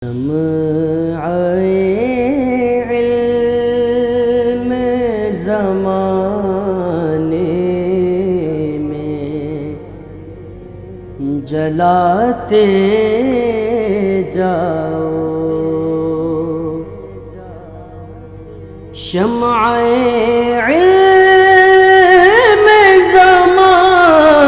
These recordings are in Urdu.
شمع علم زمانے میں جلاتے جاؤ، شمع علم زمانے۔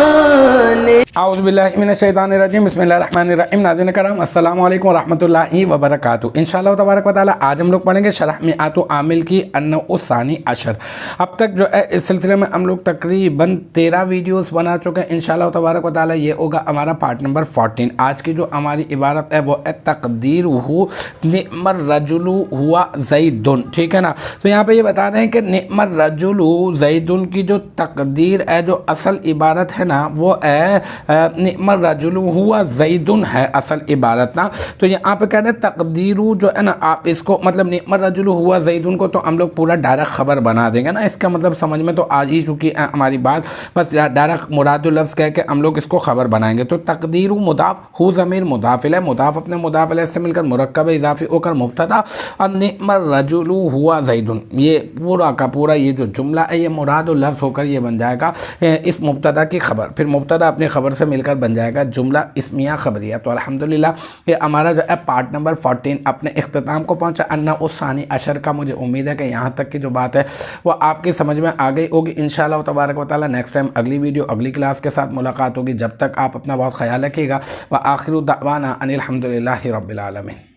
اعوذ باللہ من الشیطان الرجیم، بسم اللہ الرحمن الرحیم۔ ناظرین کرام السلام علیکم ورحمۃ اللہ وبرکاتہ۔ انشاءاللہ تبارک و تعالی آج ہم لوگ پڑھیں گے شرح میعات عامل کی النوع الثانی عشر۔ اب تک جو ہے اس سلسلے میں ہم لوگ تقریباً 13 ویڈیوز بنا چکے ہیں۔ انشاءاللہ تبارک و تعالی یہ ہوگا ہمارا پارٹ نمبر 14۔ آج کی جو ہماری عبارت ہے وہ ہے تقدیر ہو نعم الرجل ہوا زید، ٹھیک ہے نا۔ تو یہاں پہ یہ بتا رہے ہیں کہ نعم الرجل زید کی جو تقدیر ہے، جو اصل عبارت ہے نا وہ ہے نعم الرجل ہوا زید ہے اصل عبارت نا۔ تو یہاں پہ کہہ رہے ہیں تقدیر جو ہے نا، آپ اس کو مطلب نعم الرجل ہوا زید کو تو ہم لوگ پورا ڈائریکٹ خبر بنا دیں گے نا۔ اس کا مطلب سمجھ میں تو آ ہی چکی ہے ہماری بات، بس ڈائریکٹ مراد لفظ کہہ کے ہم لوگ اس کو خبر بنائیں گے۔ تو تقدیر مضاف، ہو ضمیر مضاف الیہ، مضاف اپنے مضاف الیہ سے مل کر مرکب اضافی ہو کر مبتدا، اور نعم الرجل ہوا زید، یہ پورا کا پورا یہ جو جملہ ہے یہ مراد لفظ ہو کر یہ بن جائے گا اس مبتدا کی خبر، پھر مبتدا اپنی خبر سے مل کر بن جائے گا جملہ اسمیہ خبریہ۔ تو الحمدللہ یہ ہمارا جو ہے پارٹ نمبر 14 اپنے اختتام کو پہنچا۔ النوع الثانی عشر کا مجھے امید ہے کہ یہاں تک کی جو بات ہے وہ آپ کی سمجھ میں آ گئی ہوگی۔ انشاءاللہ تبارک و تعالی نیکسٹ ٹائم اگلی ویڈیو اگلی کلاس کے ساتھ ملاقات ہوگی۔ جب تک آپ اپنا بہت خیال رکھیے گا۔ وآخر دعوانا ان الحمدللہ رب العالمین۔